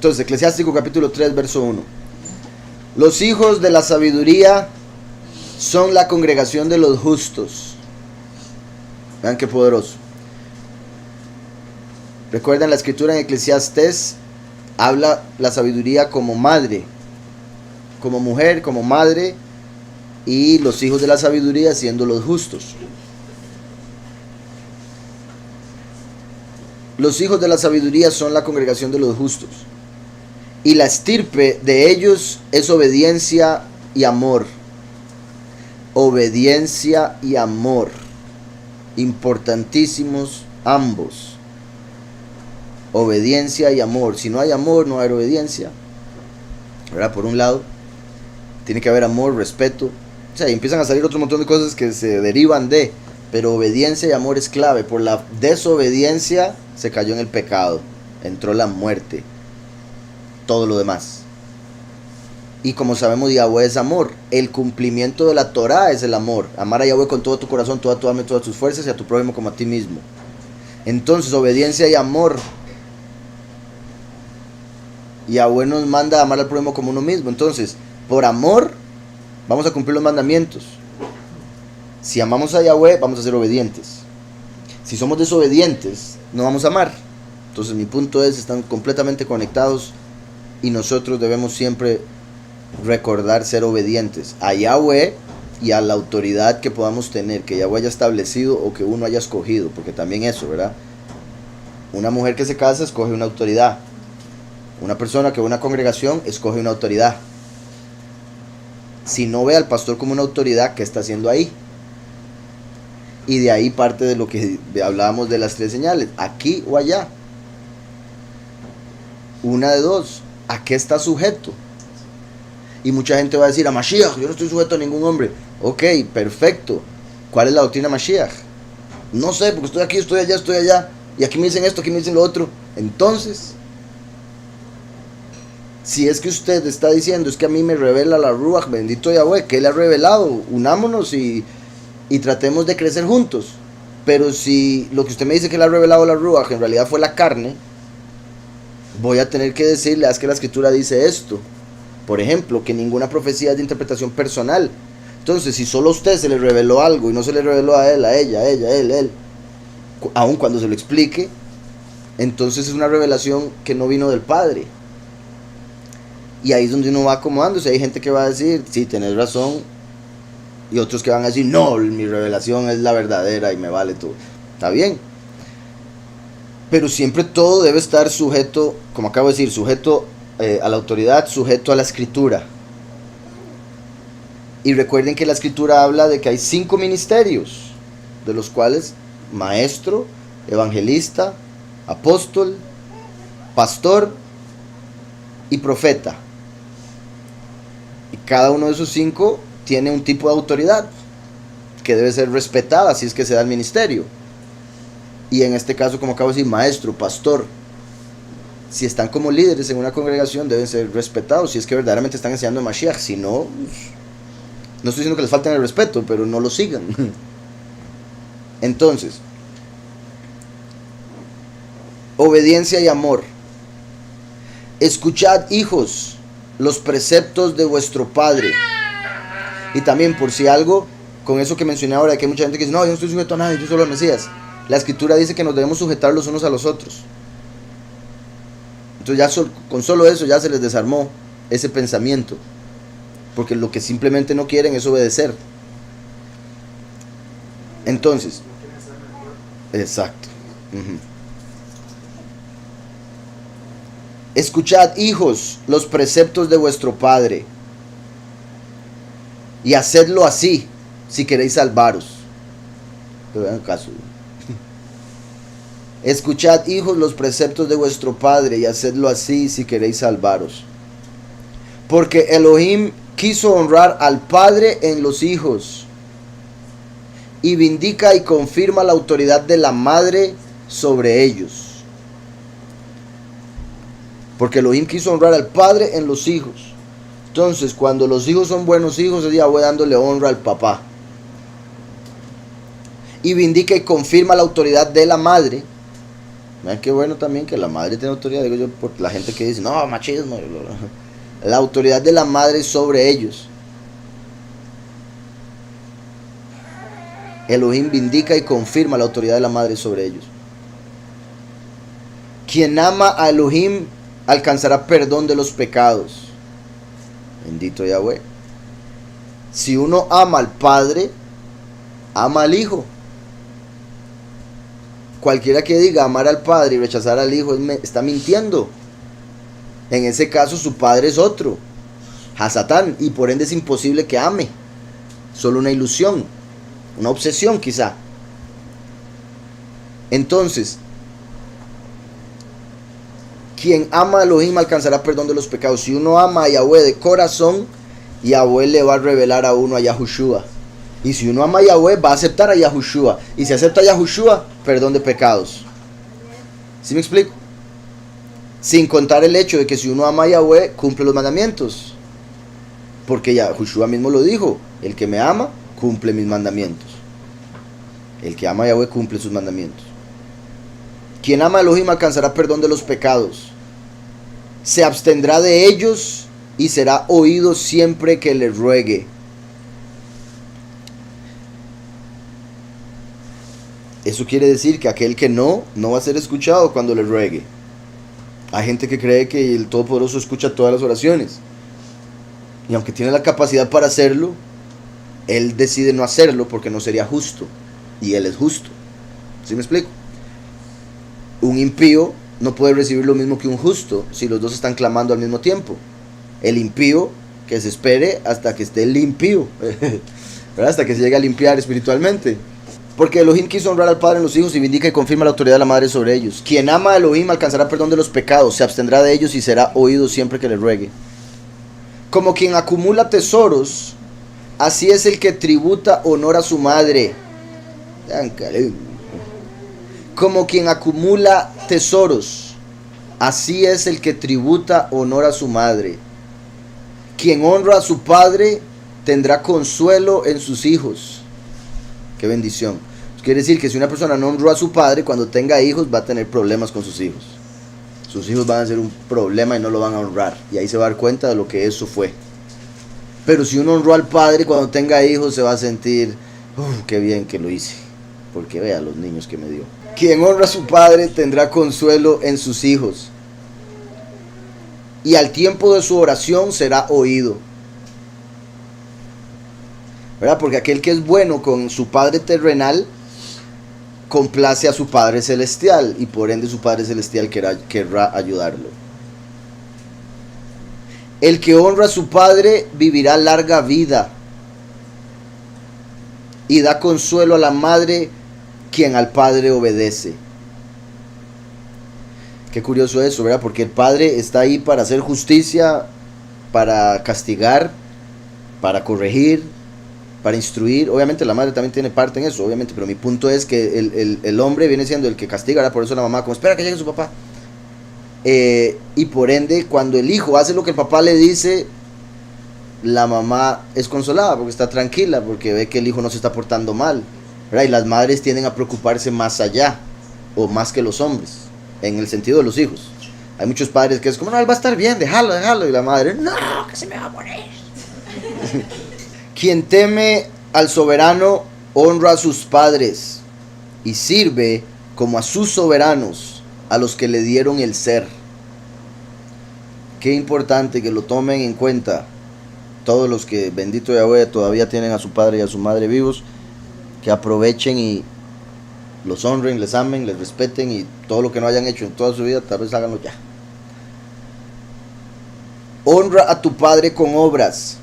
Entonces, Eclesiástico capítulo 3, verso 1. Los hijos de la sabiduría son la congregación de los justos. Vean qué poderoso. Recuerden la escritura en Eclesiastés, habla la sabiduría como madre, como mujer, como madre, y los hijos de la sabiduría siendo los justos. Los hijos de la sabiduría son la congregación de los justos, y la estirpe de ellos es obediencia y amor. Obediencia y amor, importantísimos ambos. Obediencia y amor. Si no hay amor, no hay obediencia, ¿verdad? Por un lado, tiene que haber amor, respeto. O sea, y empiezan a salir otro montón de cosas que se derivan de, pero obediencia y amor es clave. Por la desobediencia se cayó en el pecado, entró la muerte, todo lo demás. Y como sabemos, Yahweh es amor. El cumplimiento de la Torah es el amor. Amar a Yahweh con todo tu corazón, toda tu alma y todas tus fuerzas, y a tu prójimo como a ti mismo. Entonces, obediencia y amor. Yahweh nos manda a amar al prójimo como uno mismo. Entonces, por amor, vamos a cumplir los mandamientos. Si amamos a Yahweh, vamos a ser obedientes. Si somos desobedientes, no vamos a amar. Entonces, mi punto es, están completamente conectados, y nosotros debemos siempre recordar ser obedientes a Yahweh y a la autoridad que podamos tener, que Yahweh haya establecido o que uno haya escogido, porque también eso, ¿verdad? Una mujer que se casa escoge una autoridad. Una persona que va a una congregación escoge una autoridad. Si no ve al pastor como una autoridad, ¿qué está haciendo ahí? Y de ahí parte de lo que hablábamos de las 3 señales, aquí o allá. Una de dos, ¿a qué está sujeto? Y mucha gente va a decir, a Mashiach, yo no estoy sujeto a ningún hombre. Ok, perfecto. ¿Cuál es la doctrina Mashiach? No sé, porque estoy aquí, estoy allá. Y aquí me dicen esto, aquí me dicen lo otro. Entonces, si es que usted está diciendo, es que a mí me revela la Ruach, bendito Yahweh, que Él ha revelado, unámonos y tratemos de crecer juntos. Pero si lo que usted me dice que Él ha revelado la Ruach en realidad fue la carne, voy a tener que decirle, es que la escritura dice esto. Por ejemplo, que ninguna profecía es de interpretación personal. Entonces, si solo a usted se le reveló algo y no se le reveló a él, a ella, él, aun cuando se lo explique, entonces es una revelación que no vino del Padre. Y ahí es donde uno va acomodándose. Hay gente que va a decir, sí, tenés razón, y otros que van a decir, no, mi revelación es la verdadera y me vale todo. Está bien. Pero siempre todo debe estar sujeto, como acabo de decir, sujeto a la autoridad, sujeto a la escritura. Y recuerden que la escritura habla de que hay 5 ministerios, de los cuales maestro, evangelista, apóstol, pastor y profeta. Y cada uno de esos 5 tiene un tipo de autoridad que debe ser respetada si es que se da el ministerio. Y en este caso, como acabo de decir, maestro, pastor, si están como líderes en una congregación, deben ser respetados si es que verdaderamente están enseñando a Mashiach. Si no, no estoy diciendo que les falten el respeto, pero no lo sigan. Entonces, obediencia y amor. Escuchad, hijos, los preceptos de vuestro Padre. Y también, por si algo, con eso que mencioné ahora, que hay mucha gente que dice, no, yo no estoy sujeto a nadie, yo solo al Mesías. La escritura dice que nos debemos sujetar los unos a los otros. Entonces ya con solo eso ya se les desarmó ese pensamiento, porque lo que simplemente no quieren es obedecer. Entonces, exacto. Escuchad, hijos, los preceptos de vuestro Padre, y hacedlo así, si queréis salvaros. Pero vean caso. Escuchad, hijos, los preceptos de vuestro Padre, y hacedlo así si queréis salvaros. Porque Elohim quiso honrar al Padre en los hijos, y vindica y confirma la autoridad de la madre sobre ellos. Porque Elohim quiso honrar al Padre en los hijos. Entonces, cuando los hijos son buenos hijos, es Yahweh dándole honra al papá. Y vindica y confirma la autoridad de la madre Vean qué bueno también que la madre tiene autoridad, digo yo, por la gente que dice, no, machismo. La autoridad de la madre sobre ellos. Elohim vindica y confirma la autoridad de la madre sobre ellos. Quien ama a Elohim alcanzará perdón de los pecados. Bendito Yahweh. Si uno ama al Padre, ama al Hijo. Cualquiera que diga amar al Padre y rechazar al Hijo está mintiendo. En ese caso su padre es otro, Hasatán, y por ende es imposible que ame. Solo una ilusión, una obsesión quizá. Entonces, quien ama a Elohim alcanzará perdón de los pecados. Si uno ama a Yahweh de corazón, Yahweh le va a revelar a uno a Yahushua. Y si uno ama a Yahweh, va a aceptar a Yahushua. Y si acepta a Yahushua, perdón de pecados. ¿Sí me explico? Sin contar el hecho de que si uno ama a Yahweh, cumple los mandamientos. Porque Yahushua mismo lo dijo: el que me ama, cumple mis mandamientos. El que ama a Yahweh cumple sus mandamientos. Quien ama a Elohim alcanzará perdón de los pecados. Se abstendrá de ellos y será oído siempre que le ruegue. Eso quiere decir que aquel que no va a ser escuchado cuando le ruegue. Hay gente que cree que el Todopoderoso escucha todas las oraciones. Y aunque tiene la capacidad para hacerlo, Él decide no hacerlo porque no sería justo. Y Él es justo. ¿Sí me explico? Un impío no puede recibir lo mismo que un justo si los dos están clamando al mismo tiempo. El impío, que se espere hasta que esté limpio, ¿verdad? Hasta que se llegue a limpiar espiritualmente. Porque Elohim quiso honrar al Padre en los hijos y vindica y confirma la autoridad de la madre sobre ellos. Quien ama a Elohim alcanzará perdón de los pecados, se abstendrá de ellos y será oído siempre que le ruegue. Como quien acumula tesoros, así es el que tributa honor a su madre. Como quien acumula tesoros, así es el que tributa honor a su madre. Quien honra a su padre tendrá consuelo en sus hijos. Qué bendición. Quiere decir que si una persona no honró a su padre, cuando tenga hijos va a tener problemas con sus hijos. Sus hijos van a ser un problema y no lo van a honrar. Y ahí se va a dar cuenta de lo que eso fue. Pero si uno honró al padre, cuando tenga hijos se va a sentir, qué bien que lo hice. Porque vea los niños que me dio. Quien honra a su padre tendrá consuelo en sus hijos. Y al tiempo de su oración será oído. ¿Verdad? Porque aquel que es bueno con su padre terrenal complace a su Padre Celestial, y por ende su Padre Celestial querrá ayudarlo. El que honra a su padre vivirá larga vida, y da consuelo a la madre quien al padre obedece. Qué curioso eso, ¿verdad? Porque el padre está ahí para hacer justicia, para castigar, para corregir, para instruir. Obviamente la madre también tiene parte en eso, obviamente, pero mi punto es que el hombre viene siendo el que castiga, ¿verdad? Por eso la mamá como espera que llegue su papá. Y por ende, cuando el hijo hace lo que el papá le dice, la mamá es consolada porque está tranquila, porque ve que el hijo no se está portando mal, ¿verdad? Y las madres tienden a preocuparse más allá, o más que los hombres, en el sentido de los hijos. Hay muchos padres que es como, no, él va a estar bien, déjalo, y la madre, no, que se me va a morir. Quien teme al soberano honra a sus padres y sirve como a sus soberanos, a los que le dieron el ser. Qué importante que lo tomen en cuenta todos los que, bendito Yahweh, todavía tienen a su padre y a su madre vivos, que aprovechen y los honren, les amen, les respeten, y todo lo que no hayan hecho en toda su vida, tal vez háganlo ya. Honra a tu padre con obras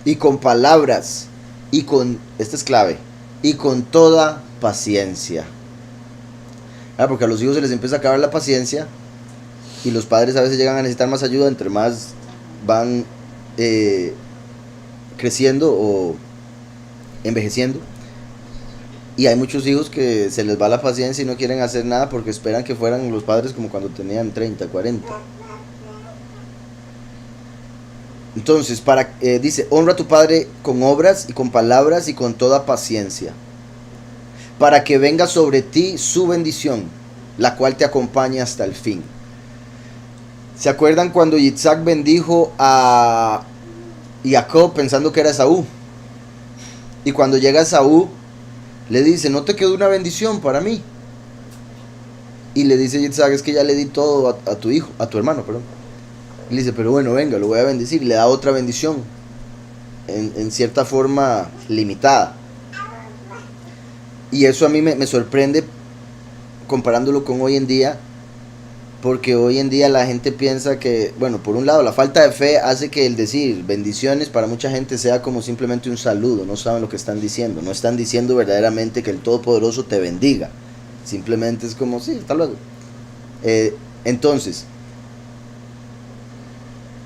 y con palabras y con, esta es clave, y con toda paciencia. Porque a los hijos se les empieza a acabar la paciencia, y los padres a veces llegan a necesitar más ayuda entre más van creciendo o envejeciendo. Y hay muchos hijos que se les va la paciencia y no quieren hacer nada porque esperan que fueran los padres como cuando tenían 30, 40. Entonces, dice, honra a tu padre con obras y con palabras y con toda paciencia, para que venga sobre ti su bendición la cual te acompañe hasta el fin. ¿Se acuerdan cuando Yitzhak bendijo a Jacob pensando que era Esaú? Y cuando llega Esaú, le dice, ¿no te quedó una bendición para mí? Y le dice Yitzhak, es que ya le di todo a tu hijo, a tu hermano, perdón. Y le dice, pero bueno, venga, lo voy a bendecir. Y le da otra bendición, en cierta forma limitada. Y eso a mí me sorprende comparándolo con hoy en día, porque hoy en día la gente piensa que, bueno, por un lado, la falta de fe hace que el decir bendiciones para mucha gente sea como simplemente un saludo. No saben lo que están diciendo, no están diciendo verdaderamente que el Todopoderoso te bendiga. Simplemente es como, sí, hasta luego. Entonces,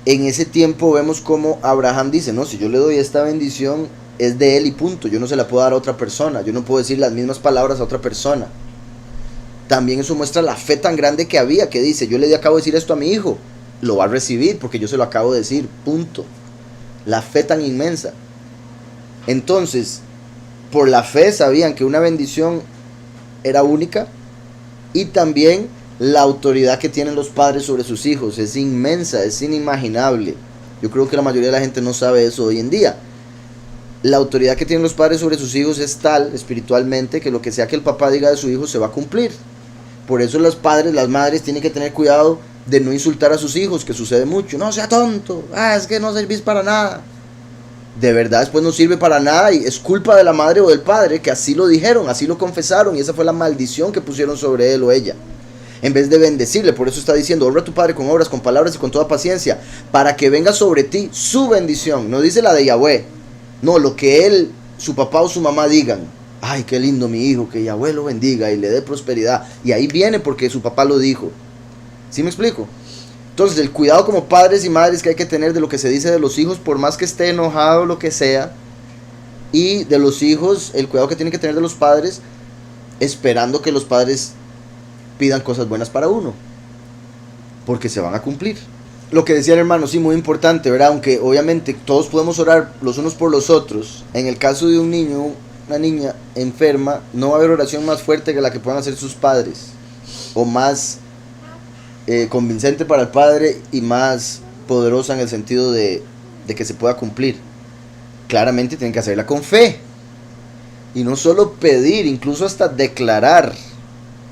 en ese tiempo vemos como Abraham dice, no, si yo le doy esta bendición, es de él y punto. Yo no se la puedo dar a otra persona. Yo no puedo decir las mismas palabras a otra persona. También eso muestra la fe tan grande que había, que dice, yo le acabo de decir esto a mi hijo, lo va a recibir porque yo se lo acabo de decir, punto. La fe tan inmensa. Entonces, por la fe sabían que una bendición era única, y también la autoridad que tienen los padres sobre sus hijos es inmensa, es inimaginable. Yo creo que la mayoría de la gente no sabe eso hoy en día. La autoridad que tienen los padres sobre sus hijos es tal espiritualmente que lo que sea que el papá diga de su hijo se va a cumplir. Por eso los padres, las madres tienen que tener cuidado de no insultar a sus hijos, que sucede mucho. No sea tonto, es que no servís para nada. De verdad después no sirve para nada y es culpa de la madre o del padre que así lo dijeron, así lo confesaron, y esa fue la maldición que pusieron sobre él o ella. En vez de bendecirle, por eso está diciendo, honra a tu padre con obras, con palabras y con toda paciencia, para que venga sobre ti su bendición. No dice la de Yahweh, no, lo que él, su papá o su mamá digan. Ay, qué lindo mi hijo, que Yahweh lo bendiga y le dé prosperidad. Y ahí viene porque su papá lo dijo. ¿Sí me explico? Entonces, el cuidado como padres y madres que hay que tener de lo que se dice de los hijos, por más que esté enojado o lo que sea, y de los hijos, el cuidado que tienen que tener de los padres, esperando que los padres pidan cosas buenas para uno, porque se van a cumplir. Lo que decía el hermano, sí, muy importante, ¿verdad? Aunque obviamente todos podemos orar los unos por los otros, en el caso de un niño, una niña enferma, no va a haber oración más fuerte que la que puedan hacer sus padres, o más convincente para el padre y más poderosa en el sentido de que se pueda cumplir. Claramente tienen que hacerla con fe, y no solo pedir, incluso hasta declarar,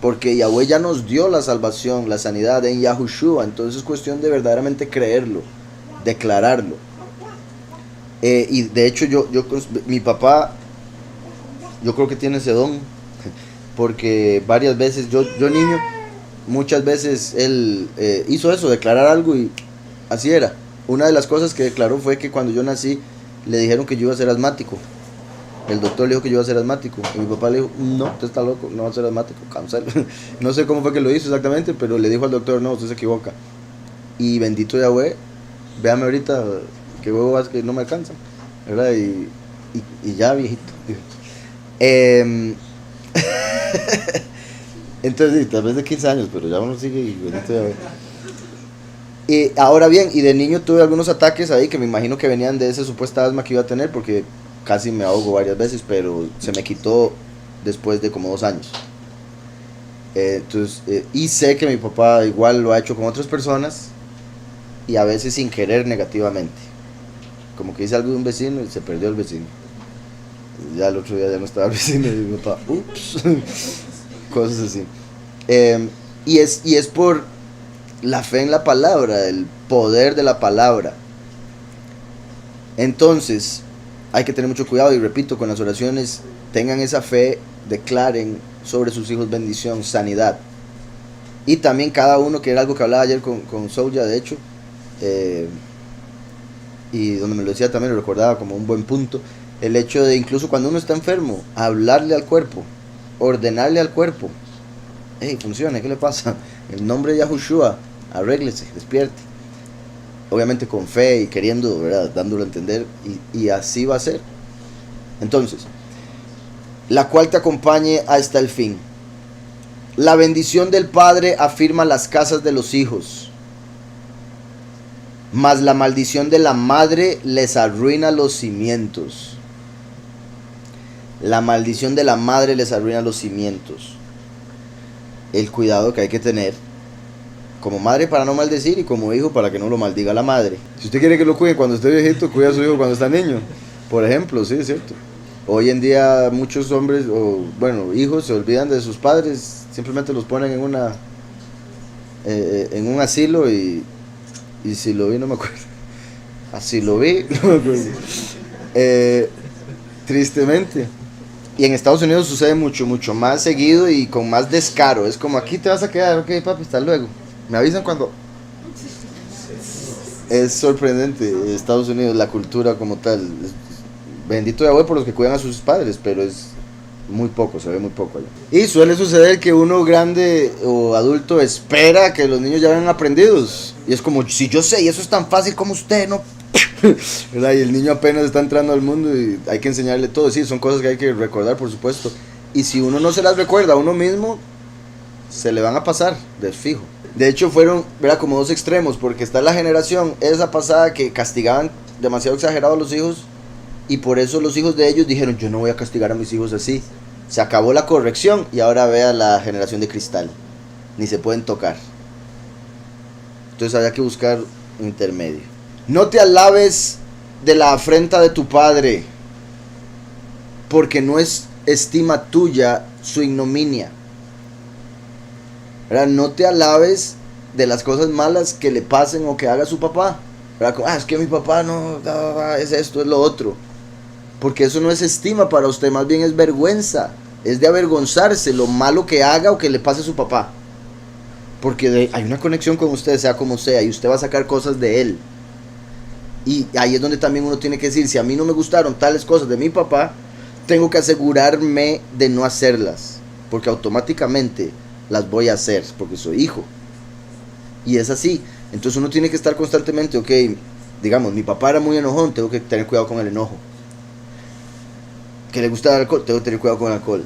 porque Yahweh ya nos dio la salvación, la sanidad en Yahushua. Entonces es cuestión de verdaderamente creerlo, declararlo. Y de hecho mi papá, yo creo que tiene ese don, porque varias veces, yo niño, muchas veces él hizo eso, declarar algo, y así era. Una de las cosas que declaró fue que cuando yo nací le dijeron que yo iba a ser asmático. El doctor le dijo que yo iba a ser asmático, y mi papá le dijo, no, usted está loco, no va a ser asmático, cancel. No sé cómo fue que lo hizo exactamente, pero le dijo al doctor, no, usted se equivoca. Y bendito Yahweh, véame ahorita, que huevo vas que no me alcanza, ¿verdad? Y ya, viejito. Entonces, sí, tal vez de 15 años, pero ya uno sigue y bendito Yahweh. Y ahora bien, y de niño tuve algunos ataques ahí que me imagino que venían de esa supuesta asma que iba a tener, porque casi me ahogo varias veces, pero se me quitó después de como 2 años. Entonces, y sé que mi papá igual lo ha hecho con otras personas, y a veces sin querer negativamente. Como que hice algo de un vecino y se perdió el vecino. Ya el otro día ya no estaba el vecino y mi papá, ups, cosas así. Y es por la fe en la palabra, el poder de la palabra. Entonces, hay que tener mucho cuidado, y repito, con las oraciones, tengan esa fe, declaren sobre sus hijos bendición, sanidad. Y también cada uno, que era algo que hablaba ayer con Souya, de hecho, y donde me lo decía también, lo recordaba como un buen punto, el hecho de incluso cuando uno está enfermo, hablarle al cuerpo, ordenarle al cuerpo, hey, funciona, ¿qué le pasa? En el nombre de Yahushua, arréglese, despierte. Obviamente con fe y queriendo, ¿verdad?, dándolo a entender, y así va a ser. Entonces, la cual te acompañe hasta el fin. La bendición del padre afirma las casas de los hijos, mas la maldición de la madre les arruina los cimientos. La maldición de la madre les arruina los cimientos. el cuidado que hay que tener como madre para no maldecir y como hijo para que no lo maldiga la madre. Si usted quiere que lo cuide cuando esté viejito, cuida a su hijo cuando está niño. Por ejemplo, sí, es cierto. Hoy en día muchos hombres, o bueno, hijos se olvidan de sus padres, simplemente los ponen en un asilo y si lo vi no me acuerdo. Así lo vi, no me acuerdo. Tristemente. Y en Estados Unidos sucede mucho, mucho más seguido y con más descaro. Es como aquí te vas a quedar, ok papi, hasta luego. Me avisan cuando... Es sorprendente Estados Unidos, la cultura como tal. Bendito Yahweh por los que cuidan a sus padres, pero es muy poco, se ve muy poco allá. Y suele suceder que uno grande o adulto espera que los niños ya hayan aprendidos. Y es como, si yo sé, y eso es tan fácil como usted, ¿no? ¿Verdad? Y el niño apenas está entrando al mundo y hay que enseñarle todo. Sí, son cosas que hay que recordar, por supuesto. Y si uno no se las recuerda a uno mismo, se le van a pasar, de fijo. De hecho, fueron, ¿verdad?, como dos extremos, porque está la generación esa pasada que castigaban demasiado exagerado a los hijos. Y por eso los hijos de ellos dijeron, yo no voy a castigar a mis hijos así. Se acabó la corrección y ahora vea la generación de cristal. Ni se pueden tocar. Entonces había que buscar un intermedio. No te alabes de la afrenta de tu padre, porque no es estima tuya su ignominia. ¿Verdad? No te alabes de las cosas malas que le pasen o que haga su papá. ¿Verdad? Como, es que mi papá no es esto, es lo otro. Porque eso no es estima para usted, más bien es vergüenza. Es de avergonzarse lo malo que haga o que le pase a su papá. Porque hay una conexión con usted, sea como sea, y usted va a sacar cosas de él. Y ahí es donde también uno tiene que decir, si a mí no me gustaron tales cosas de mi papá, tengo que asegurarme de no hacerlas. Porque automáticamente las voy a hacer, porque soy hijo. Y es así. Entonces uno tiene que estar constantemente, ok, digamos, mi papá era muy enojón, tengo que tener cuidado con el enojo. Que le gusta el alcohol, tengo que tener cuidado con el alcohol.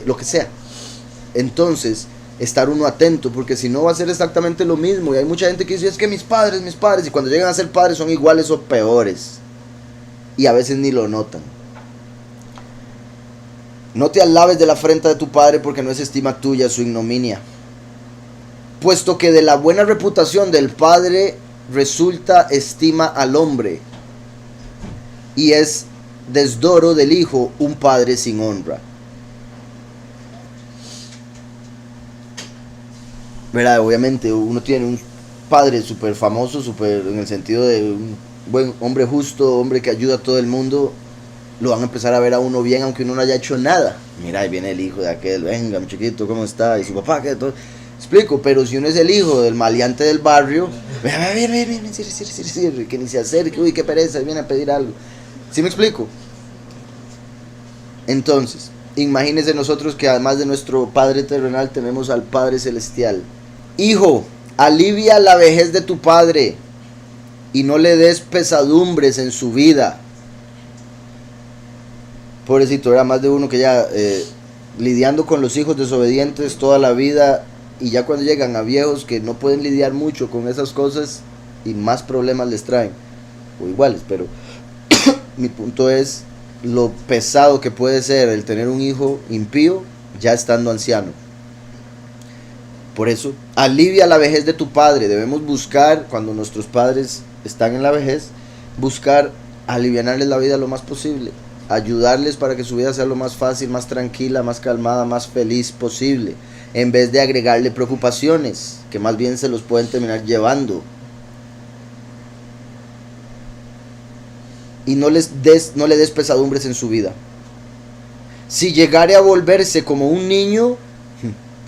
Lo que sea. Entonces, estar uno atento, porque si no va a ser exactamente lo mismo. Y hay mucha gente que dice, es que mis padres, y cuando llegan a ser padres son iguales o peores. Y a veces ni lo notan. No te alabes de la afrenta de tu padre, porque no es estima tuya su ignominia. Puesto que de la buena reputación del padre resulta estima al hombre, y es desdoro del hijo un padre sin honra. ¿Verdad? Obviamente uno tiene un padre súper famoso, súper en el sentido de un buen hombre justo, hombre que ayuda a todo el mundo, lo van a empezar a ver a uno bien aunque uno no haya hecho nada. Mira, ahí viene el hijo de aquel, venga mi chiquito, ¿cómo está? Y su papá, ¿qué? Todo. Explico, pero si uno es el hijo del maleante del barrio, ven, sí, que ni se acerque, uy, qué pereza, viene a pedir algo. ¿Sí me explico? Entonces, imagínense nosotros que además de nuestro Padre terrenal tenemos al Padre celestial. Hijo, alivia la vejez de tu padre y no le des pesadumbres en su vida. Pobrecito, era más de uno que ya lidiando con los hijos desobedientes toda la vida, y ya cuando llegan a viejos que no pueden lidiar mucho con esas cosas y más problemas les traen, o iguales, pero mi punto es lo pesado que puede ser el tener un hijo impío ya estando anciano. Por eso, alivia la vejez de tu padre. Debemos buscar, cuando nuestros padres están en la vejez, buscar aliviarles la vida lo más posible, ayudarles para que su vida sea lo más fácil, más tranquila, más calmada, más feliz posible, en vez de agregarle preocupaciones que más bien se los pueden terminar llevando. Y no le des pesadumbres en su vida. Si llegare a volverse como un niño,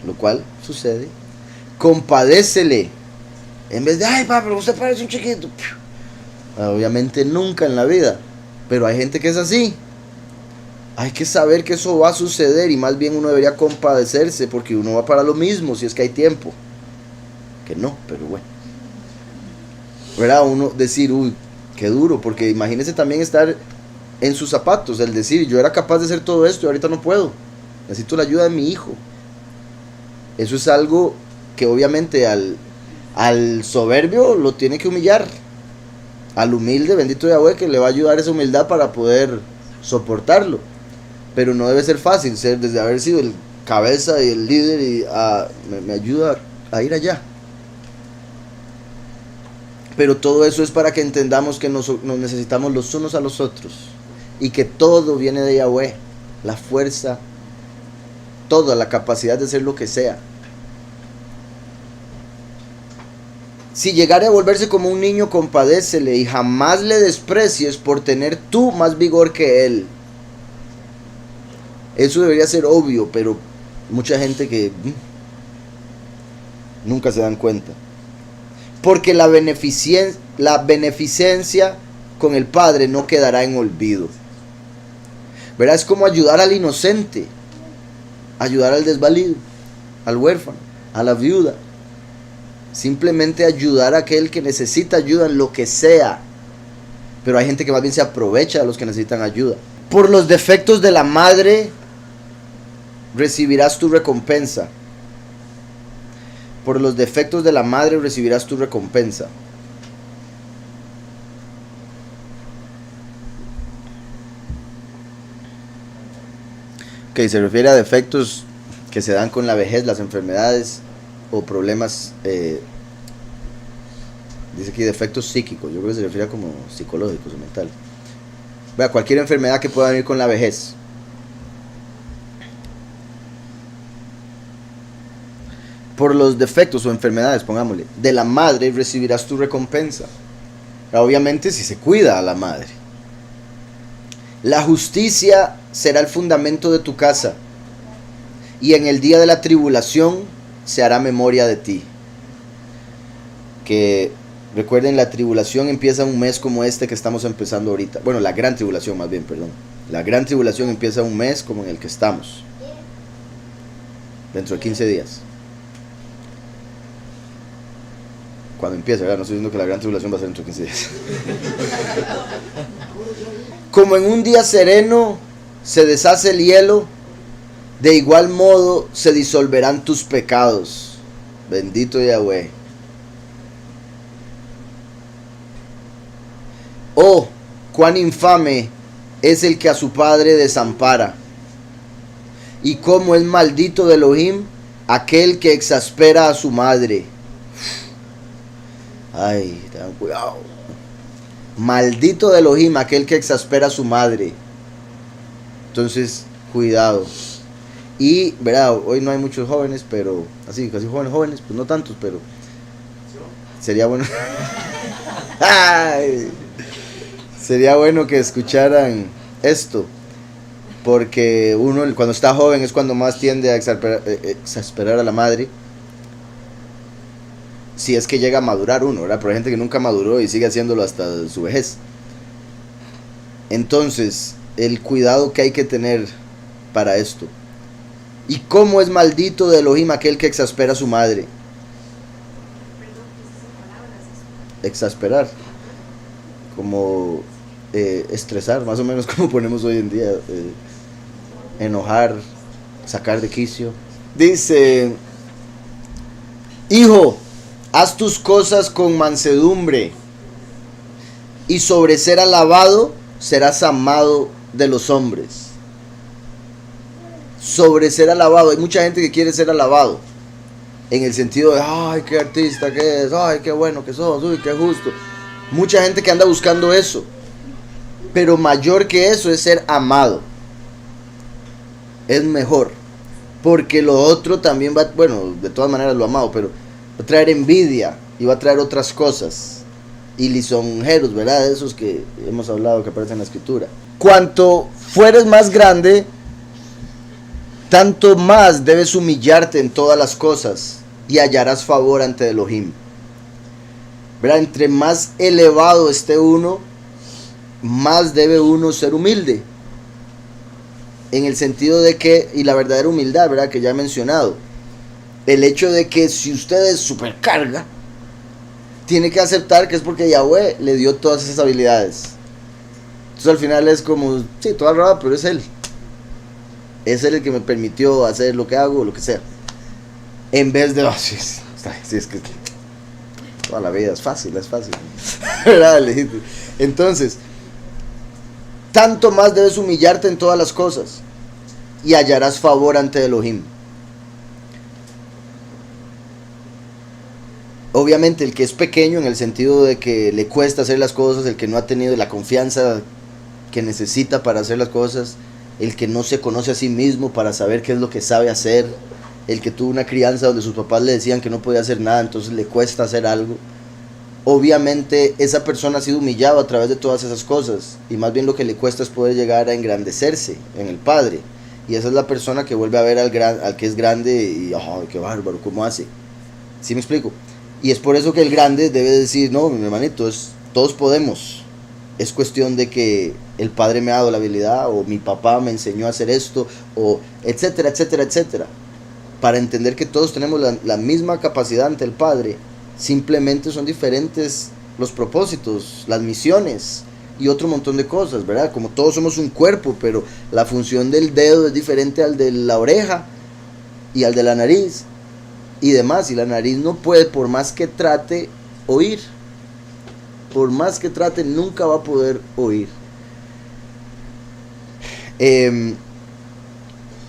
lo cual sucede, compadécele. En vez de, ay papá, pero usted parece un chiquito. Obviamente nunca en la vida, pero hay gente que es así. Hay que saber que eso va a suceder y más bien uno debería compadecerse, porque uno va para lo mismo si es que hay tiempo. Que no, pero bueno. ¿Verdad? Uno decir, uy, qué duro, porque imagínese también estar en sus zapatos, el decir, yo era capaz de hacer todo esto y ahorita no puedo. Necesito la ayuda de mi hijo. Eso es algo que obviamente al soberbio lo tiene que humillar. Al humilde, bendito Yahweh, que le va a ayudar esa humildad para poder soportarlo. Pero no debe ser fácil, desde haber sido cabeza y el líder y me ayuda a ir allá. Pero todo eso es para que entendamos que nos necesitamos los unos a los otros y que todo viene de Yahweh, la fuerza, toda la capacidad de hacer lo que sea. Si llegare a volverse como un niño, compadécele y jamás le desprecies por tener tú más vigor que él. Eso debería ser obvio, pero mucha gente que nunca se dan cuenta. Porque la beneficencia con el Padre no quedará en olvido. ¿Verdad? Es como ayudar al inocente, ayudar al desvalido, al huérfano, a la viuda. Simplemente ayudar a aquel que necesita ayuda en lo que sea. Pero hay gente que más bien se aprovecha de los que necesitan ayuda. Por los defectos de la madre recibirás tu recompensa. Por los defectos de la madre recibirás tu recompensa. Ok, se refiere a defectos que se dan con la vejez, las enfermedades o problemas, dice aquí defectos psíquicos, yo creo que se refiere a como psicológicos o mentales. Vea, cualquier enfermedad que pueda venir con la vejez. Por los defectos o enfermedades, pongámosle, de la madre recibirás tu recompensa. Obviamente si se cuida a la madre. La justicia será el fundamento de tu casa, y en el día de la tribulación se hará memoria de ti. Que recuerden, la tribulación empieza un mes como este que estamos empezando ahorita. Bueno, la gran tribulación más bien, perdón. La gran tribulación empieza un mes como en el que estamos. Dentro de 15 días. Cuando empiece, ¿verdad? No estoy diciendo que la gran tribulación va a ser dentro de 15 días. Como en un día sereno se deshace el hielo, de igual modo se disolverán tus pecados. Bendito Yahweh. Oh, cuán infame es el que a su padre desampara, y cómo es maldito de Elohim aquel que exaspera a su madre. Ay, tengan cuidado. Maldito de Elohim aquel que exaspera a su madre. Entonces, cuidado. Y, verdad, hoy no hay muchos jóvenes, pero así, casi jóvenes, pues no tantos, pero sería bueno. Ay, sería bueno que escucharan esto, porque uno cuando está joven es cuando más tiende a exasperar a la madre. Si es que llega a madurar uno, ¿verdad? Pero hay gente que nunca maduró y sigue haciéndolo hasta su vejez. Entonces, el cuidado que hay que tener para esto. ¿Y cómo es maldito de Elohim aquel que exaspera a su madre? Exasperar. Como estresar, más o menos como ponemos hoy en día. Enojar, sacar de quicio. Dice: hijo, haz tus cosas con mansedumbre, y sobre ser alabado serás amado de los hombres. Sobre ser alabado. Hay mucha gente que quiere ser alabado, en el sentido de, ay, qué artista que es, ay, qué bueno que sos, uy, qué justo. Mucha gente que anda buscando eso. Pero mayor que eso es ser amado. Es mejor. Porque lo otro también va, bueno, de todas maneras lo amado, pero va a traer envidia y va a traer otras cosas. Y lisonjeros, ¿verdad? De esos que hemos hablado, que aparecen en la escritura. Cuanto fueres más grande, tanto más debes humillarte en todas las cosas y hallarás favor ante Elohim. ¿Verdad? Entre más elevado esté uno, más debe uno ser humilde. En el sentido de que, y la verdadera humildad, ¿verdad? Que ya he mencionado. El hecho de que si usted es supercarga, tiene que aceptar que es porque Yahweh le dio todas esas habilidades. Entonces al final es como, sí, toda rara, pero es Él. Es Él el que me permitió hacer lo que hago, lo que sea. En vez de, si es que toda la vida es fácil. ¿Verdad? Entonces, tanto más debes humillarte en todas las cosas y hallarás favor ante Elohim. Obviamente el que es pequeño en el sentido de que le cuesta hacer las cosas, el que no ha tenido la confianza que necesita para hacer las cosas, el que no se conoce a sí mismo para saber qué es lo que sabe hacer, el que tuvo una crianza donde sus papás le decían que no podía hacer nada, entonces le cuesta hacer algo. Obviamente esa persona ha sido humillada a través de todas esas cosas, y más bien lo que le cuesta es poder llegar a engrandecerse en el Padre. Y esa es la persona que vuelve a ver al que es grande y, ¡oh, qué bárbaro! ¿Cómo hace? ¿Sí me explico? Y es por eso que el grande debe decir, no, mi hermanito, todos podemos. Es cuestión de que el Padre me ha dado la habilidad, o mi papá me enseñó a hacer esto, o etcétera, etcétera, etcétera. Para entender que todos tenemos la misma capacidad ante el Padre. Simplemente son diferentes los propósitos, las misiones y otro montón de cosas, ¿verdad? Como todos somos un cuerpo, pero la función del dedo es diferente al de la oreja y al de la nariz y demás. Y la nariz no puede, por más que trate, oír. Por más que trate, nunca va a poder oír.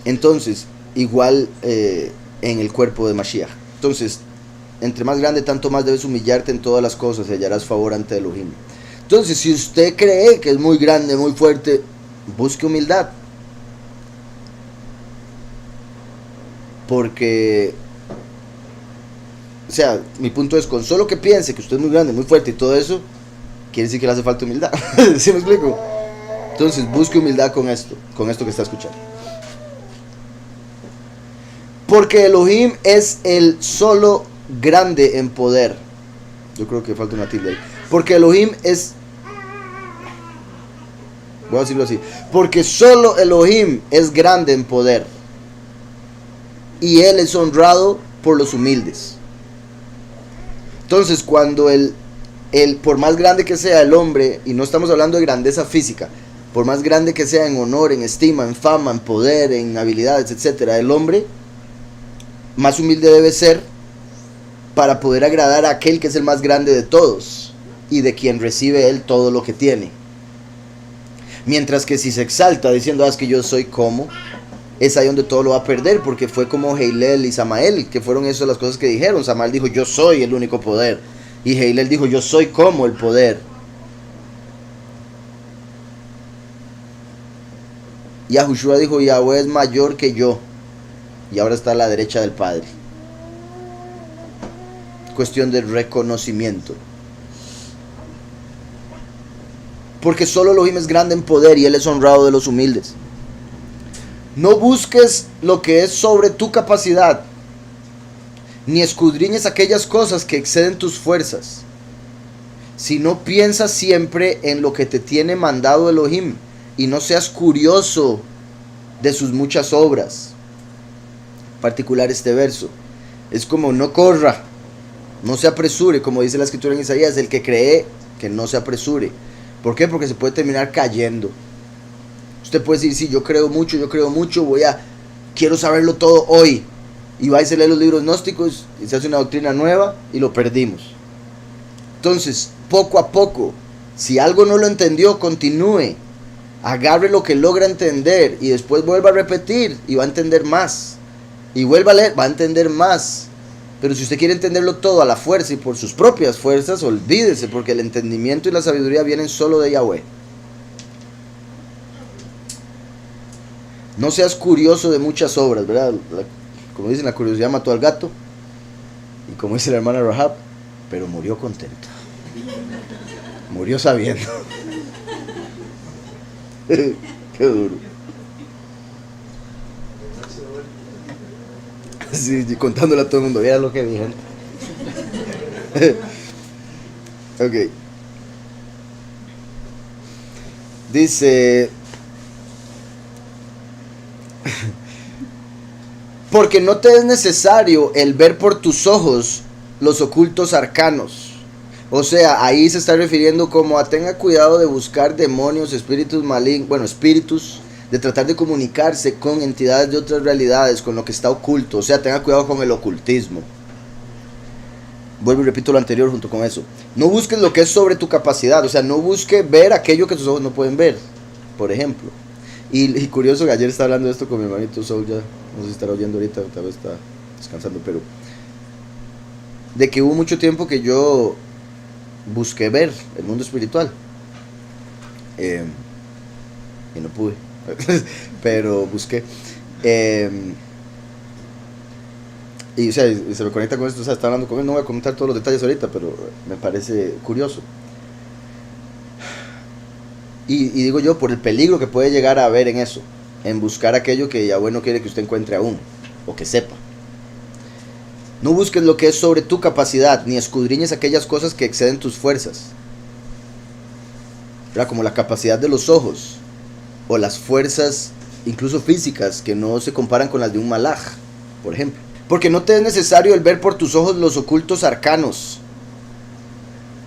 Entonces, igual en el cuerpo de Mashiach. Entonces, entre más grande, tanto más debes humillarte en todas las cosas y hallarás favor ante Elohim. Entonces, si usted cree que es muy grande, muy fuerte, busque humildad. Porque, o sea, mi punto es, con solo que piense que usted es muy grande, muy fuerte y todo eso, quiere decir que le hace falta humildad. ¿Sí me explico? Entonces, busque humildad con esto que está escuchando. Porque Elohim es el solo grande en poder. Yo creo que falta una tilde ahí. Porque Elohim es, voy a decirlo así, porque solo Elohim es grande en poder, y Él es honrado por los humildes. Entonces, cuando por más grande que sea el hombre, y no estamos hablando de grandeza física, por más grande que sea en honor, en estima, en fama, en poder, en habilidades, etcétera, el hombre más humilde debe ser para poder agradar a aquel que es el más grande de todos y de quien recibe él todo lo que tiene. Mientras que si se exalta diciendo, es que yo soy como, es ahí donde todo lo va a perder, porque fue como Heilel y Samael, que fueron esas las cosas que dijeron. Samael dijo, yo soy el único poder, y Heilel dijo, yo soy como el poder. Y Yahushua dijo, Yahweh es mayor que yo, y ahora está a la derecha del Padre. Cuestión de reconocimiento. Porque solo Elohim es grande en poder y Él es honrado de los humildes. No busques lo que es sobre tu capacidad, ni escudriñes aquellas cosas que exceden tus fuerzas, sino piensa siempre en lo que te tiene mandado Elohim, y no seas curioso de sus muchas obras. Particular este verso. Es como no corra, no se apresure, como dice la escritura en Isaías, el que cree que no se apresure. ¿Por qué? Porque se puede terminar cayendo. Usted puede decir, sí, yo creo mucho, quiero saberlo todo hoy. Y va y se lee los libros gnósticos y se hace una doctrina nueva y lo perdimos. Entonces, poco a poco, si algo no lo entendió, continúe. Agarre lo que logra entender y después vuelva a repetir y va a entender más. Y vuelva a leer, va a entender más. Pero si usted quiere entenderlo todo a la fuerza y por sus propias fuerzas, olvídese, porque el entendimiento y la sabiduría vienen solo de Yahweh. No seas curioso de muchas obras, ¿verdad? Como dicen, la curiosidad mató al gato. Y como dice la hermana Rahab, pero murió contento. Murió sabiendo. Qué duro. Sí, contándole a todo el mundo, era lo que dijeron. Ok. Dice, porque no te es necesario el ver por tus ojos los ocultos arcanos. O sea, ahí se está refiriendo como a tenga cuidado de buscar demonios, espíritus malignos, bueno, espíritus, de tratar de comunicarse con entidades de otras realidades, con lo que está oculto. O sea, tenga cuidado con el ocultismo. Vuelvo y repito lo anterior junto con eso. No busques lo que es sobre tu capacidad. O sea, no busque ver aquello que tus ojos no pueden ver, por ejemplo. Y curioso que ayer estaba hablando de esto con mi hermanito Soul, ya no sé si estará oyendo ahorita, tal vez está descansando, pero de que hubo mucho tiempo que yo busqué ver el mundo espiritual. Y no pude. Pero busqué. Y o sea, se me conecta con esto, o sea, está hablando con él, no voy a comentar todos los detalles ahorita, pero me parece curioso. Y digo yo, por el peligro que puede llegar a haber en eso, en buscar aquello que Yahweh no quiere que usted encuentre aún, o que sepa. No busques lo que es sobre tu capacidad, ni escudriñes aquellas cosas que exceden tus fuerzas. ¿Verdad? Como la capacidad de los ojos, o las fuerzas, incluso físicas, que no se comparan con las de un malaj, por ejemplo. Porque no te es necesario el ver por tus ojos los ocultos arcanos.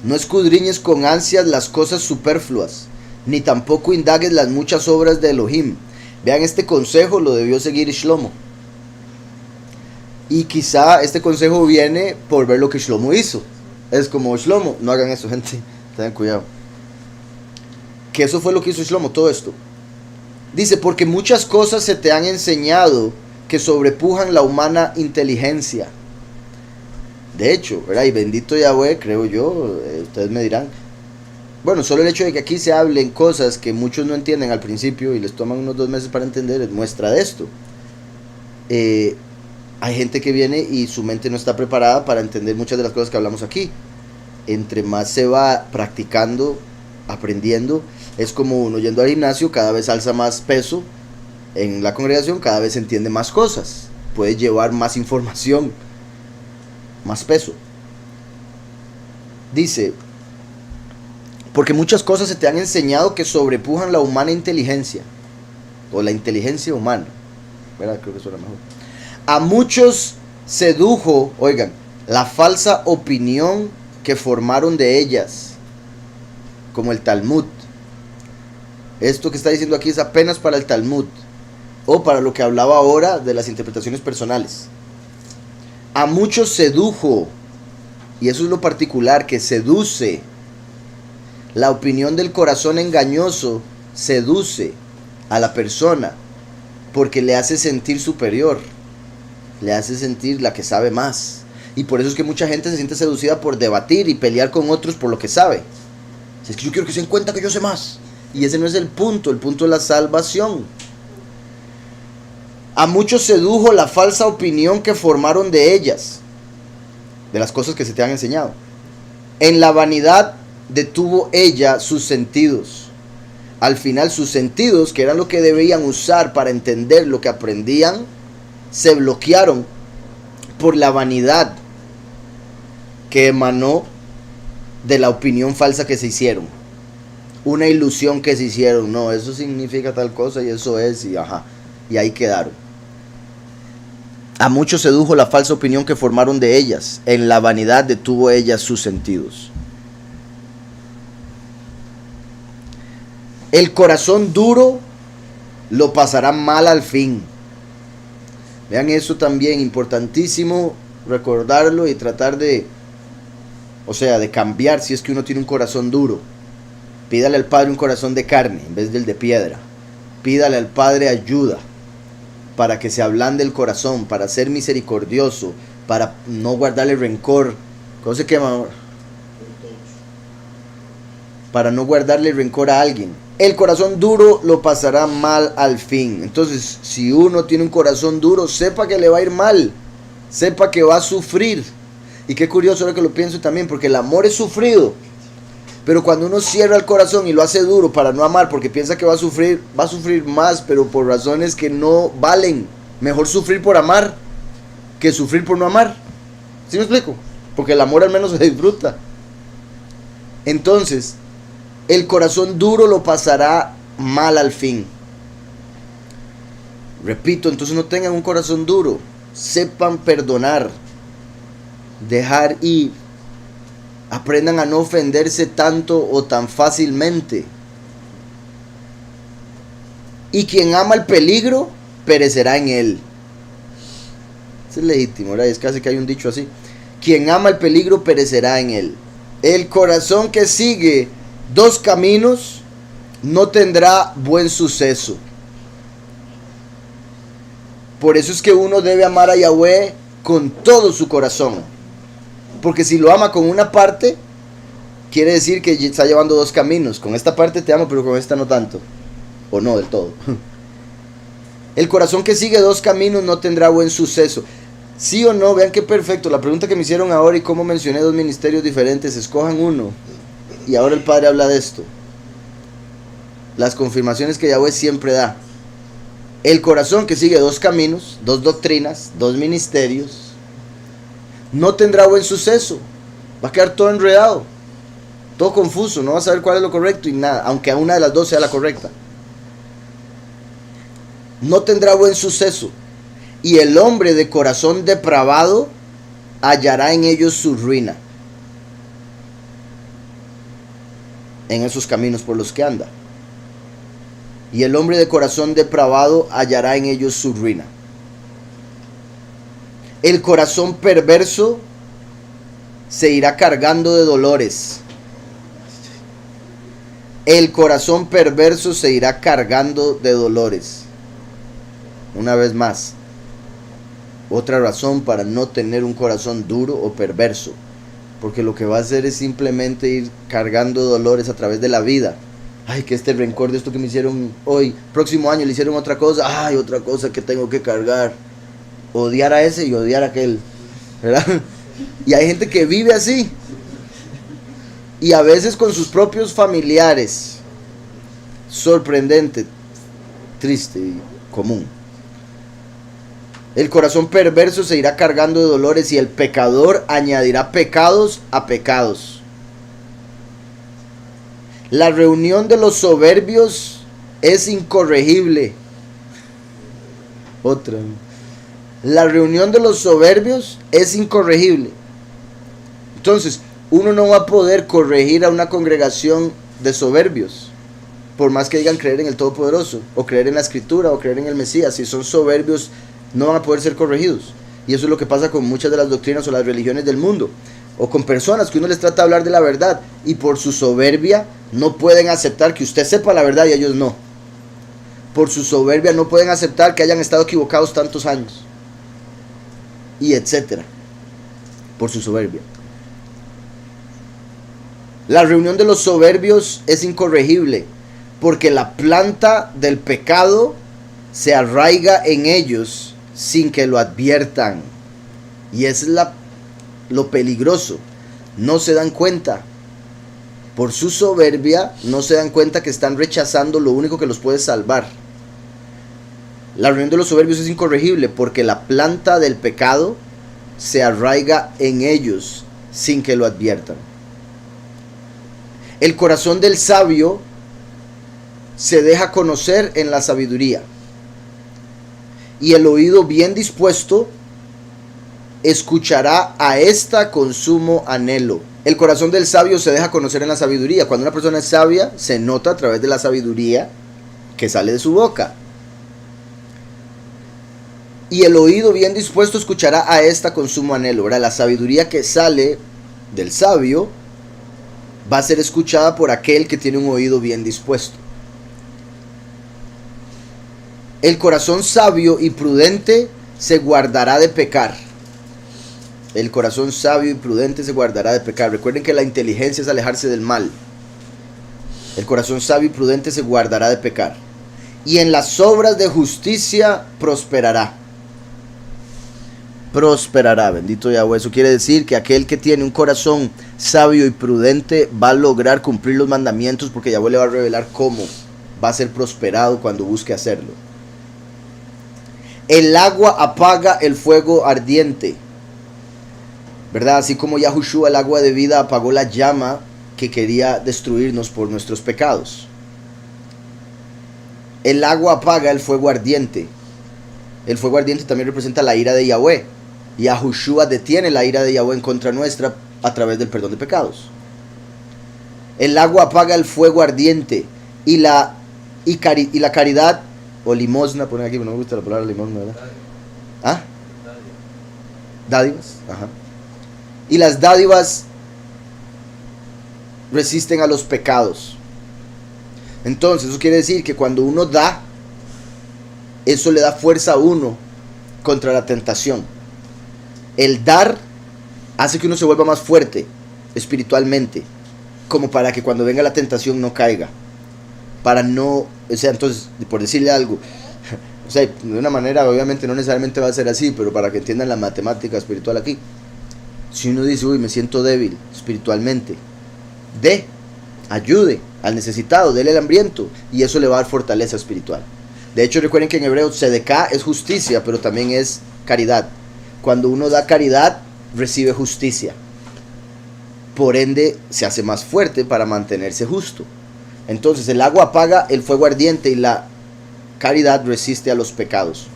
No escudriñes con ansias las cosas superfluas, ni tampoco indagues las muchas obras de Elohim. Vean, este consejo lo debió seguir Shlomo. Y quizá este consejo viene por ver lo que Shlomo hizo. Es como, Shlomo, no hagan eso, gente, tengan cuidado. Que eso fue lo que hizo Shlomo, todo esto. Dice, porque muchas cosas se te han enseñado que sobrepujan la humana inteligencia. De hecho, ¿verdad? Y bendito Yahweh, creo yo, ustedes me dirán. Bueno, solo el hecho de que aquí se hablen cosas que muchos no entienden al principio y les toman unos 2 meses para entender, es muestra de esto. Hay gente que viene y su mente no está preparada para entender muchas de las cosas que hablamos aquí. Entre más se va practicando, aprendiendo, es como uno yendo al gimnasio, cada vez alza más peso en la congregación, cada vez entiende más cosas, puede llevar más información, más peso. Dice, porque muchas cosas se te han enseñado que sobrepujan la humana inteligencia, o la inteligencia humana, ¿verdad? Creo que suena mejor. A muchos sedujo, oigan, la falsa opinión que formaron de ellas, como el Talmud. Esto que está diciendo aquí es apenas para el Talmud, o para lo que hablaba ahora de las interpretaciones personales. A muchos sedujo, y eso es lo particular, que seduce. La opinión del corazón engañoso seduce a la persona porque le hace sentir superior, le hace sentir la que sabe más. Y por eso es que mucha gente se siente seducida por debatir y pelear con otros por lo que sabe. Es que yo quiero que se den cuenta que yo sé más. Y ese no es el punto es la salvación. A muchos sedujo la falsa opinión que formaron de ellas, de las cosas que se te han enseñado. En la vanidad detuvo ella sus sentidos. Al final sus sentidos, que eran lo que debían usar para entender lo que aprendían, se bloquearon por la vanidad que emanó de la opinión falsa que se hicieron. Una ilusión que se hicieron. No, eso significa tal cosa y eso es, y ajá. Y ahí quedaron. A muchos sedujo la falsa opinión que formaron de ellas. En la vanidad detuvo ella sus sentidos. El corazón duro lo pasará mal al fin. Vean eso también, importantísimo recordarlo y tratar de, de cambiar si es que uno tiene un corazón duro. Pídale al Padre un corazón de carne en vez del de piedra. Pídale al Padre ayuda para que se ablande el corazón, para ser misericordioso, para no guardarle rencor. ¿Cómo se quema? Para no guardarle rencor a alguien. El corazón duro lo pasará mal al fin. Entonces, si uno tiene un corazón duro, sepa que le va a ir mal. Sepa que va a sufrir. Y qué curioso ahora que lo pienso también, porque el amor es sufrido. Pero cuando uno cierra el corazón y lo hace duro para no amar, porque piensa que va a sufrir más, pero por razones que no valen. Mejor sufrir por amar que sufrir por no amar. ¿Sí me explico? Porque el amor al menos se disfruta. Entonces, el corazón duro lo pasará mal al fin. Repito, entonces no tengan un corazón duro. Sepan perdonar, dejar ir. Aprendan a no ofenderse tanto o tan fácilmente. Y quien ama el peligro, perecerá en él. Eso es legítimo, ¿verdad? Es casi que hay un dicho así. Quien ama el peligro, perecerá en él. El corazón que sigue 2 caminos no tendrá buen suceso. Por eso es que uno debe amar a Yahweh con todo su corazón. Porque si lo ama con una parte, quiere decir que está llevando dos caminos. Con esta parte te amo, pero con esta no tanto. O no del todo. El corazón que sigue dos caminos no tendrá buen suceso. ¿Sí o no? Vean qué perfecto. La pregunta que me hicieron ahora y cómo mencioné dos ministerios diferentes. Escojan uno. Y ahora el Padre habla de esto. Las confirmaciones que Yahweh siempre da. El corazón que sigue dos caminos, dos doctrinas, dos ministerios, no tendrá buen suceso. Va a quedar todo enredado, todo confuso, no va a saber cuál es lo correcto y nada, aunque una de las dos sea la correcta. No tendrá buen suceso. Y el hombre de corazón depravado hallará en ellos su ruina. En esos caminos por los que anda. Y el hombre de corazón depravado hallará en ellos su ruina. El corazón perverso se irá cargando de dolores. El corazón perverso se irá cargando de dolores. Una vez más, otra razón para no tener un corazón duro o perverso. Porque lo que va a hacer es simplemente ir cargando dolores a través de la vida. Ay, que este rencor de esto que me hicieron hoy, próximo año le hicieron otra cosa. Ay, otra cosa que tengo que cargar. Odiar a ese y odiar a aquel, ¿verdad? Y hay gente que vive así. Y a veces con sus propios familiares. Sorprendente, triste y común. El corazón perverso se irá cargando de dolores y el pecador añadirá pecados a pecados. La reunión de los soberbios es incorregible. Otra. La reunión de los soberbios es incorregible. Entonces, uno no va a poder corregir a una congregación de soberbios. Por más que digan creer en el Todopoderoso, o creer en la Escritura, o creer en el Mesías. Si son soberbios, no van a poder ser corregidos. Y eso es lo que pasa con muchas de las doctrinas o las religiones del mundo. O con personas que uno les trata de hablar de la verdad y por su soberbia no pueden aceptar que usted sepa la verdad y ellos no. Por su soberbia no pueden aceptar que hayan estado equivocados tantos años. Y etcétera. Por su soberbia. La reunión de los soberbios es incorregible porque la planta del pecado se arraiga en ellos sin que lo adviertan. Y es lo peligroso. No se dan cuenta. Por su soberbia no se dan cuenta que están rechazando lo único que los puede salvar. La reunión de los soberbios es incorregible porque la planta del pecado se arraiga en ellos sin que lo adviertan. El corazón del sabio se deja conocer en la sabiduría. Y el oído bien dispuesto escuchará a esta con sumo anhelo. El corazón del sabio se deja conocer en la sabiduría. Cuando una persona es sabia, se nota a través de la sabiduría que sale de su boca. Y el oído bien dispuesto escuchará a esta con sumo anhelo. ¿Verdad? La sabiduría que sale del sabio va a ser escuchada por aquel que tiene un oído bien dispuesto. El corazón sabio y prudente se guardará de pecar. El corazón sabio y prudente se guardará de pecar. Recuerden que la inteligencia es alejarse del mal. El corazón sabio y prudente se guardará de pecar. Y en las obras de justicia prosperará. Prosperará, bendito Yahweh. Eso quiere decir que aquel que tiene un corazón sabio y prudente va a lograr cumplir los mandamientos porque Yahweh le va a revelar cómo va a ser prosperado cuando busque hacerlo. El agua apaga el fuego ardiente. ¿Verdad? Así como Yahushua, el agua de vida, apagó la llama que quería destruirnos por nuestros pecados. El agua apaga el fuego ardiente. El fuego ardiente también representa la ira de Yahweh. Yahushua detiene la ira de Yahweh en contra nuestra a través del perdón de pecados. El agua apaga el fuego ardiente y la caridad o limosna, ponen aquí, no me gusta la palabra limosna, ¿verdad? ¿Ah? Dádivas, ajá. Y las dádivas resisten a los pecados. Entonces, eso quiere decir que cuando uno da, eso le da fuerza a uno contra la tentación. El dar hace que uno se vuelva más fuerte espiritualmente, como para que cuando venga la tentación no caiga, para no, o sea, entonces, por decirle algo, o sea, de una manera, obviamente no necesariamente va a ser así, pero para que entiendan la matemática espiritual aquí, si uno dice, uy, me siento débil espiritualmente, ayude al necesitado, dele al hambriento, y eso le va a dar fortaleza espiritual. De hecho, recuerden que en hebreo sedeká es justicia, pero también es caridad. Cuando uno da caridad, recibe justicia. Por ende, se hace más fuerte para mantenerse justo. Entonces, el agua apaga el fuego ardiente y la caridad resiste a los pecados.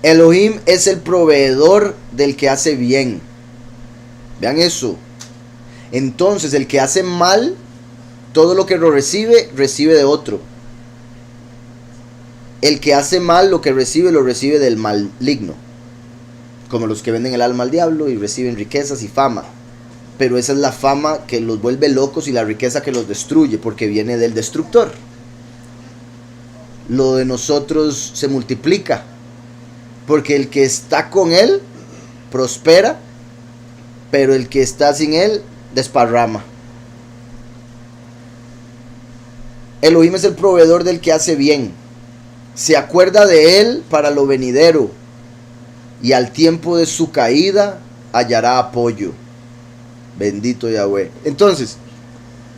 Elohim es el proveedor del que hace bien. Vean eso. Entonces, el que hace mal, todo lo que lo recibe, recibe de otro. El que hace mal, lo recibe del maligno. Como los que venden el alma al diablo y reciben riquezas y fama. Pero esa es la fama que los vuelve locos y la riqueza que los destruye, porque viene del destructor. Lo de nosotros se multiplica, porque el que está con él prospera, pero el que está sin él desparrama. Elohim es el proveedor del que hace bien. Se acuerda de él para lo venidero, y al tiempo de su caída hallará apoyo. Bendito Yahweh. Entonces,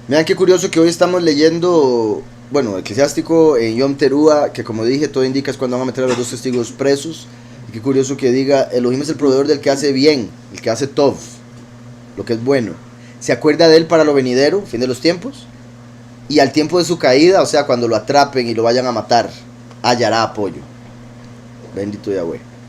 vean qué curioso que hoy estamos leyendo, bueno, Eclesiástico en Yom Teruah, que como dije, todo indica es cuando van a meter a los dos testigos presos. Y qué curioso que diga, Elohim es el proveedor del que hace bien, el que hace tov, lo que es bueno. Se acuerda de él para lo venidero, fin de los tiempos, y al tiempo de su caída, o sea, cuando lo atrapen y lo vayan a matar, hallará apoyo. Bendito Yahweh.